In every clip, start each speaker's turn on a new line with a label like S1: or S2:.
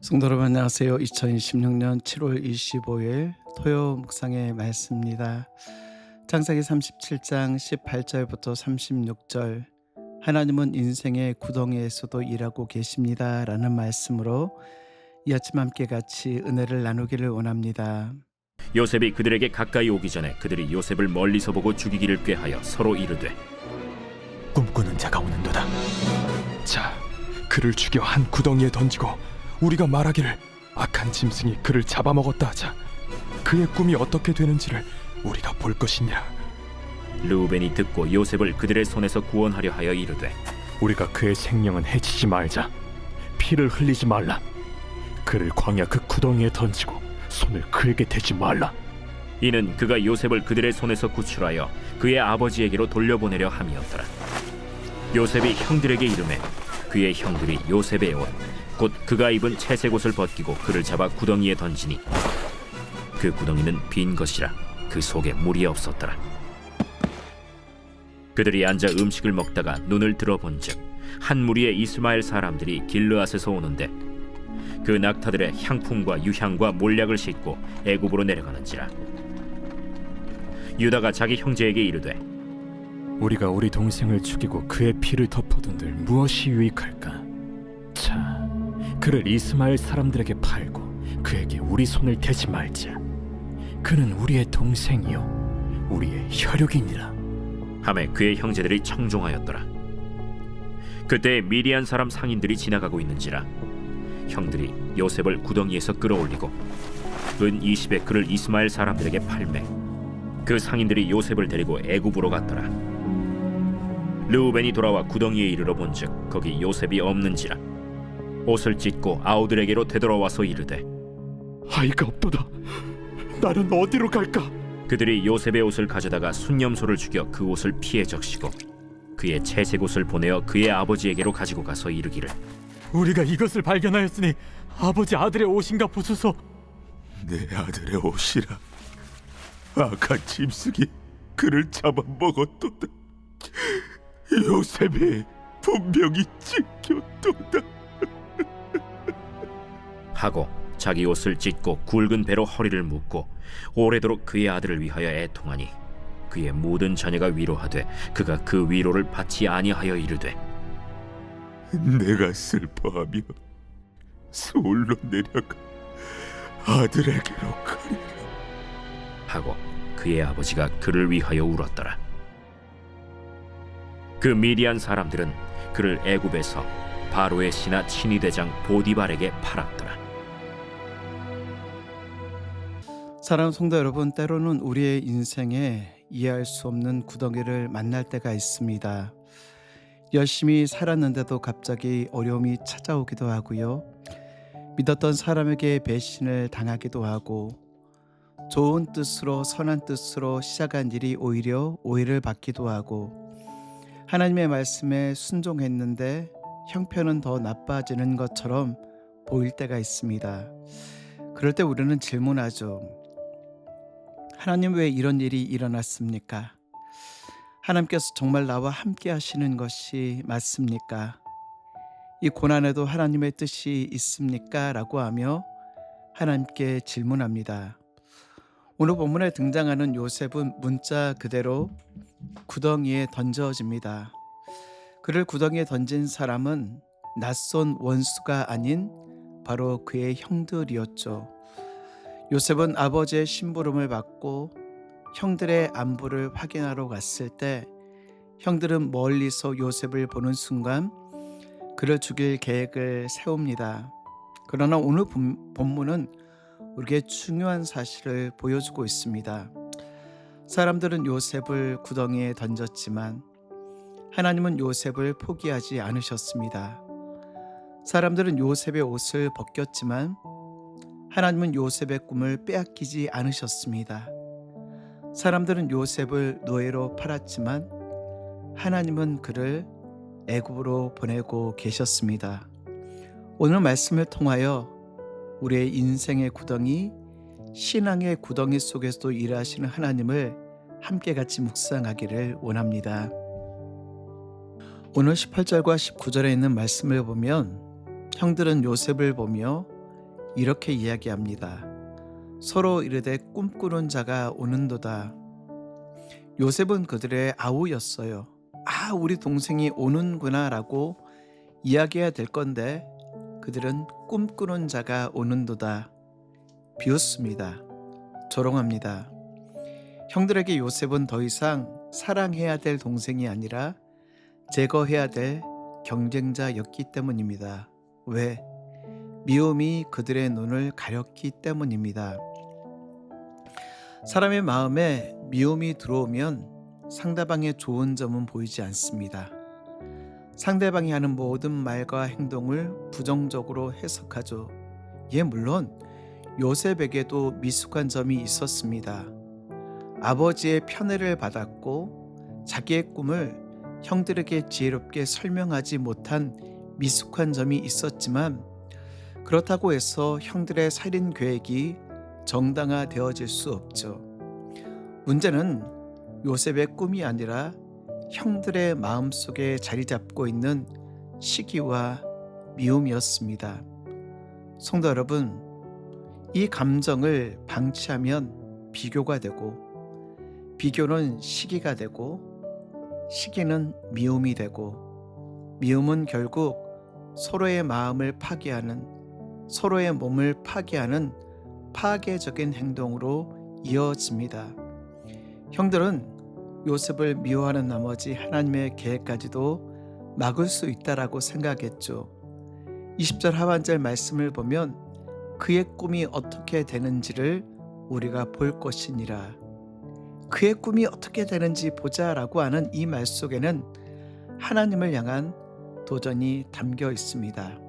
S1: 성도 여러분 안녕하세요. 2016년 7월 25일 토요 묵상의 말씀입니다. 창세기 37장 18절부터 36절 하나님은 인생의 구덩이에서도 일하고 계십니다 라는 말씀으로 이 아침 함께 같이 은혜를 나누기를 원합니다.
S2: 요셉이 그들에게 가까이 오기 전에 그들이 요셉을 멀리서 보고 죽이기를 꾀하여 서로 이르되
S3: 꿈꾸는 자가 오는도다. 자, 그를 죽여 한 구덩이에 던지고 우리가 말하기를 악한 짐승이 그를 잡아먹었다 하자. 그의 꿈이 어떻게 되는지를 우리가 볼 것이니라.
S2: 르우벤이 듣고 요셉을 그들의 손에서 구원하려 하여 이르되
S3: 우리가 그의 생명은 해치지 말자. 피를 흘리지 말라. 그를 광야 그 구덩이에 던지고 손을 그에게 대지 말라.
S2: 이는 그가 요셉을 그들의 손에서 구출하여 그의 아버지에게로 돌려보내려 함이었더라. 요셉이 형들에게 이르매 그의 형들이 요셉의 옷 곧 그가 입은 채색 옷을 벗기고 그를 잡아 구덩이에 던지니 그 구덩이는 빈 것이라 그 속에 물이 없었더라. 그들이 앉아 음식을 먹다가 눈을 들어본즉 한 무리의 이스마엘 사람들이 길르앗에서 오는데 그 낙타들의 향품과 유향과 몰약을 싣고 애굽으로 내려가는지라. 유다가 자기 형제에게 이르되
S3: 우리가 우리 동생을 죽이고 그의 피를 덮어둔들 무엇이 유익할까? 자, 그를 이스마엘 사람들에게 팔고 그에게 우리 손을 대지 말자. 그는 우리의 동생이요 우리의 혈육이니라.
S2: 하매 그의 형제들이 청종하였더라. 그때 미디안 사람 상인들이 지나가고 있는지라 형들이 요셉을 구덩이에서 끌어올리고 은 20에크를 이스마엘 사람들에게 팔매 그 상인들이 요셉을 데리고 애굽으로 갔더라. 르우벤이 돌아와 구덩이에 이르러 본즉 거기 요셉이 없는지라 옷을 찢고 아우들에게로 되돌아와서 이르되
S3: 아이가 없도다. 나는 어디로 갈까?
S2: 그들이 요셉의 옷을 가져다가 순념소를 죽여 그 옷을 피에 적시고 그의 채색 옷을 보내어 그의 아버지에게로 가지고 가서 이르기를
S3: 우리가 이것을 발견하였으니 아버지 아들의 옷인가 보소서.
S4: 내 아들의 옷이라. 악한 짐승이 그를 잡아먹었도다. 요셉이 분명히 찢겼도다.
S2: 하고 자기 옷을 찢고 굵은 배로 허리를 묶고 오래도록 그의 아들을 위하여 애통하니 그의 모든 자녀가 위로하되 그가 그 위로를 받지 아니하여 이르되
S4: 내가 슬퍼하며 서울로 내려가 아들에게로 가리라
S2: 하고 그의 아버지가 그를 위하여 울었더라. 그 미디안 사람들은 그를 애굽에서 바로의 신하 친위대장 보디발에게 팔았더라.
S1: 사랑하는 성도 여러분, 때로는 우리의 인생에 이해할 수 없는 구덩이를 만날 때가 있습니다. 열심히 살았는데도 갑자기 어려움이 찾아오기도 하고요. 믿었던 사람에게 배신을 당하기도 하고 좋은 뜻으로 선한 뜻으로 시작한 일이 오히려 오해를 받기도 하고 하나님의 말씀에 순종했는데 형편은 더 나빠지는 것처럼 보일 때가 있습니다. 그럴 때 우리는 질문하죠. 하나님, 왜 이런 일이 일어났습니까? 하나님께서 정말 나와 함께 하시는 것이 맞습니까? 이 고난에도 하나님의 뜻이 있습니까? 라고 하며 하나님께 질문합니다. 오늘 본문에 등장하는 요셉은 문자 그대로 구덩이에 던져집니다. 그를 구덩이에 던진 사람은 낯선 원수가 아닌 바로 그의 형들이었죠. 요셉은 아버지의 심부름을 받고 형들의 안부를 확인하러 갔을 때 형들은 멀리서 요셉을 보는 순간 그를 죽일 계획을 세웁니다. 그러나 오늘 본문은 우리에게 중요한 사실을 보여주고 있습니다. 사람들은 요셉을 구덩이에 던졌지만 하나님은 요셉을 포기하지 않으셨습니다. 사람들은 요셉의 옷을 벗겼지만 하나님은 요셉의 꿈을 빼앗기지 않으셨습니다. 사람들은 요셉을 노예로 팔았지만 하나님은 그를 애굽으로 보내고 계셨습니다. 오늘 말씀을 통하여 우리의 인생의 구덩이, 신앙의 구덩이 속에서도 일하시는 하나님을 함께 같이 묵상하기를 원합니다. 오늘 18절과 19절에 있는 말씀을 보면 형들은 요셉을 보며 이렇게 이야기합니다. 서로 이르되 꿈꾸는 자가 오는도다. 요셉은 그들의 아우였어요. 아, 우리 동생이 오는구나 라고 이야기해야 될 건데 그들은 꿈꾸는 자가 오는도다. 비웃습니다. 조롱합니다. 형들에게 요셉은 더 이상 사랑해야 될 동생이 아니라 제거해야 될 경쟁자였기 때문입니다. 왜? 미움이 그들의 눈을 가렸기 때문입니다. 사람의 마음에 미움이 들어오면 상대방의 좋은 점은 보이지 않습니다. 상대방이 하는 모든 말과 행동을 부정적으로 해석하죠. 예, 물론 요셉에게도 미숙한 점이 있었습니다. 아버지의 편애를 받았고 자기의 꿈을 형들에게 지혜롭게 설명하지 못한 미숙한 점이 있었지만 그렇다고 해서 형들의 살인 계획이 정당화되어질 수 없죠. 문제는 요셉의 꿈이 아니라 형들의 마음속에 자리 잡고 있는 시기와 미움이었습니다. 성도 여러분, 이 감정을 방치하면 비교가 되고 비교는 시기가 되고 시기는 미움이 되고 미움은 결국 서로의 마음을 파괴하는 서로의 몸을 파괴하는 파괴적인 행동으로 이어집니다. 형들은 요셉을 미워하는 나머지 하나님의 계획까지도 막을 수 있다라고 생각했죠. 20절 하반절 말씀을 보면 그의 꿈이 어떻게 되는지를 우리가 볼 것이니라. 그의 꿈이 어떻게 되는지 보자라고 하는 이 말 속에는 하나님을 향한 도전이 담겨 있습니다.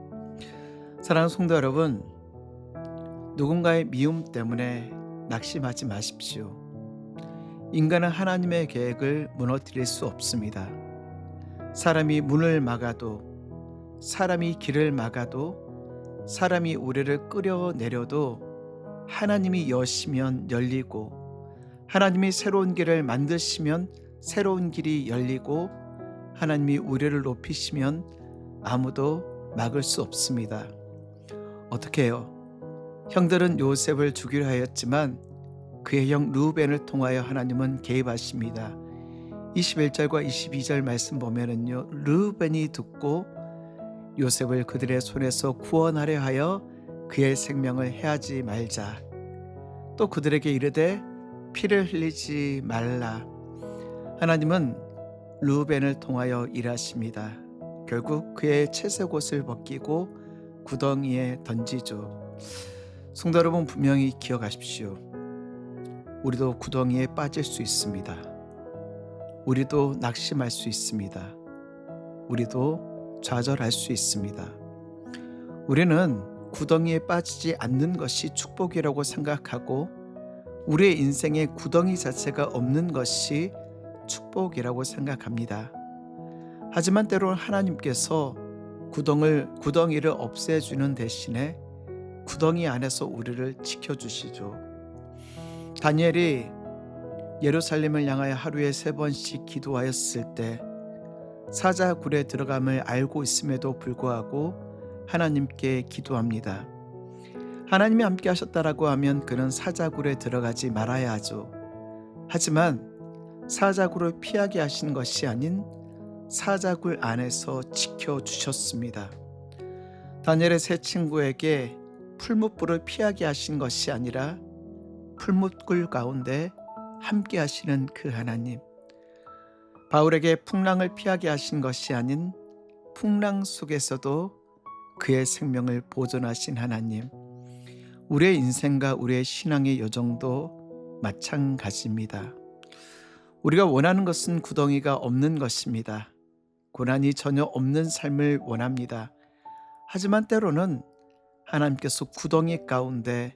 S1: 사랑하는 성도 여러분, 누군가의 미움 때문에 낙심하지 마십시오. 인간은 하나님의 계획을 무너뜨릴 수 없습니다. 사람이 문을 막아도, 사람이 길을 막아도, 사람이 우리를 끌어내려도 하나님이 여시면 열리고 하나님이 새로운 길을 만드시면 새로운 길이 열리고 하나님이 우리를 높이시면 아무도 막을 수 없습니다. 어떻게 해요? 형들은 요셉을 죽이려 하였지만 그의 형 르우벤을 통하여 하나님은 개입하십니다. 21절과 22절 말씀 보면은요, 르우벤이 듣고 요셉을 그들의 손에서 구원하려 하여 그의 생명을 해하지 말자. 또 그들에게 이르되 피를 흘리지 말라. 하나님은 르우벤을 통하여 일하십니다. 결국 그의 채색 옷을 벗기고 구덩이에 던지죠. 성도 여러분, 분명히 기억하십시오. 우리도 구덩이에 빠질 수 있습니다. 우리도 낙심할 수 있습니다. 우리도 좌절할 수 있습니다. 우리는 구덩이에 빠지지 않는 것이 축복이라고 생각하고 우리의 인생에 구덩이 자체가 없는 것이 축복이라고 생각합니다. 하지만 때로는 하나님께서 구덩이를 없애주는 대신에 구덩이 안에서 우리를 지켜주시죠. 다니엘이 예루살렘을 향하여 하루에 3번씩 기도하였을 때 사자굴에 들어감을 알고 있음에도 불구하고 하나님께 기도합니다. 하나님이 함께 하셨다라고 하면 그는 사자굴에 들어가지 말아야 하죠. 하지만 사자굴을 피하게 하신 것이 아닌 사자굴 안에서 지켜주셨습니다. 다니엘의 세 친구에게 풀무불을 피하게 하신 것이 아니라 풀무불 가운데 함께 하시는 그 하나님, 바울에게 풍랑을 피하게 하신 것이 아닌 풍랑 속에서도 그의 생명을 보존하신 하나님, 우리의 인생과 우리의 신앙의 여정도 마찬가지입니다. 우리가 원하는 것은 구덩이가 없는 것입니다. 고난이 전혀 없는 삶을 원합니다. 하지만 때로는 하나님께서 구덩이 가운데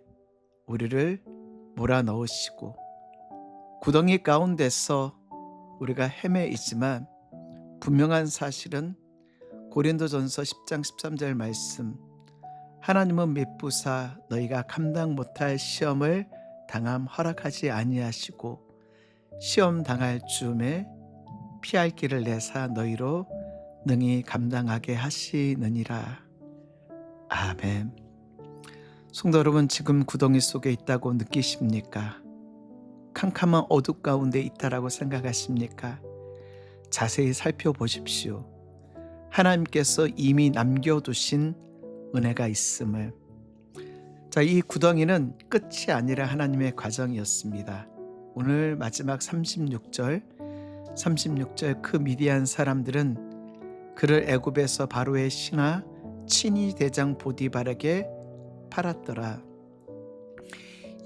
S1: 우리를 몰아넣으시고 구덩이 가운데서 우리가 헤매이지만 분명한 사실은 고린도전서 10장 13절 말씀, 하나님은 미쁘사 너희가 감당 못할 시험을 당함 허락하지 아니하시고 시험 당할 즈음에 피할 길을 내사 너희로 능히 감당하게 하시느니라. 아멘. 성도 여러분, 지금 구덩이 속에 있다고 느끼십니까? 캄캄한 어둠 가운데 있다라고 생각하십니까? 자세히 살펴보십시오. 하나님께서 이미 남겨두신 은혜가 있음을. 자, 이 구덩이는 끝이 아니라 하나님의 과정이었습니다. 오늘 마지막 36절 그 미디안 사람들은 그를 애굽에서 바로의 신하 친위 대장 보디발에게 팔았더라.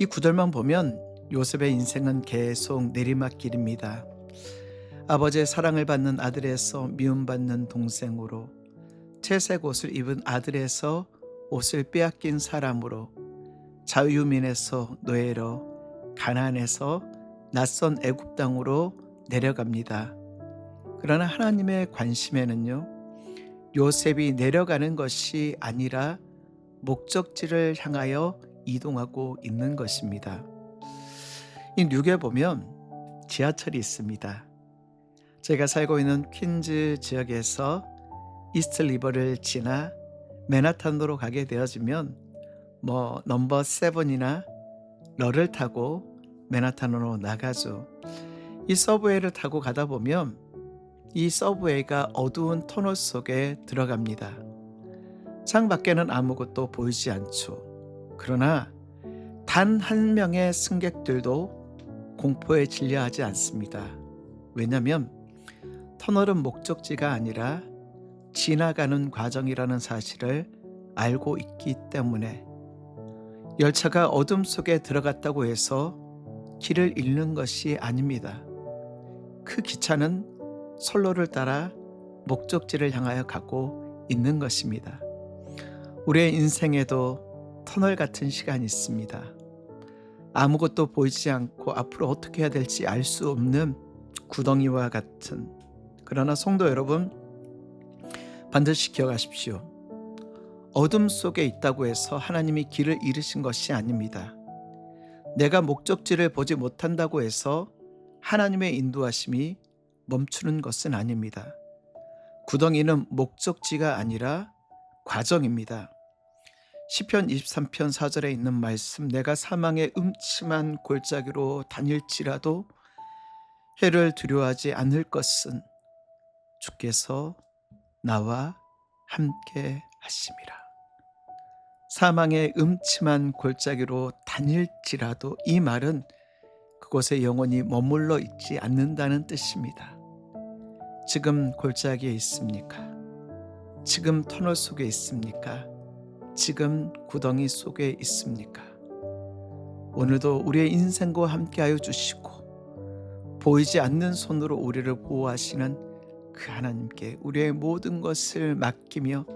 S1: 이 구절만 보면 요셉의 인생은 계속 내리막길입니다. 아버지의 사랑을 받는 아들에서 미움받는 동생으로, 채색 옷을 입은 아들에서 옷을 빼앗긴 사람으로, 자유민에서 노예로, 가나안에서 낯선 애굽 땅으로 내려갑니다. 그러나 하나님의 관심에는요, 요셉이 내려가는 것이 아니라 목적지를 향하여 이동하고 있는 것입니다. 이 뉴욕에 보면 지하철이 있습니다. 제가 살고 있는 퀸즈 지역에서 이스트 리버를 지나 맨하탄으로 가게 되어지면 넘버 7이나 러를 타고 맨하탄으로 나가죠. 이 서브웨이를 타고 가다 보면 이 서브웨이가 어두운 터널 속에 들어갑니다. 창 밖에는 아무것도 보이지 않죠. 그러나 단 한 명의 승객들도 공포에 질려하지 않습니다. 왜냐하면 터널은 목적지가 아니라 지나가는 과정이라는 사실을 알고 있기 때문에, 열차가 어둠 속에 들어갔다고 해서 길을 잃는 것이 아닙니다. 그 기차는 선로를 따라 목적지를 향하여 가고 있는 것입니다. 우리의 인생에도 터널 같은 시간이 있습니다. 아무것도 보이지 않고 앞으로 어떻게 해야 될지 알 수 없는 구덩이와 같은, 그러나 성도 여러분, 반드시 기억하십시오. 어둠 속에 있다고 해서 하나님이 길을 잃으신 것이 아닙니다. 내가 목적지를 보지 못한다고 해서 하나님의 인도하심이 멈추는 것은 아닙니다. 구덩이는 목적지가 아니라 과정입니다. 시편 23편 4절에 있는 말씀, 내가 사망의 음침한 골짜기로 다닐지라도 해를 두려워하지 않을 것은 주께서 나와 함께 하심이라. 사망의 음침한 골짜기로 다닐지라도, 이 말은 그곳에 영원히 머물러 있지 않는다는 뜻입니다. 지금 골짜기에 있습니까? 지금 터널 속에 있습니까? 지금 구덩이 속에 있습니까? 오늘도 우리의 인생과 함께하여 주시고 보이지 않는 손으로 우리를 보호하시는 그 하나님께 우리의 모든 것을 맡기며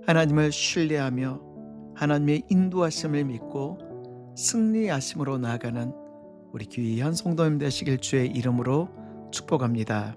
S1: 하나님을 신뢰하며 하나님의 인도하심을 믿고 승리하심으로 나아가는 우리 귀한 성도님 되시길 주의 이름으로 축복합니다.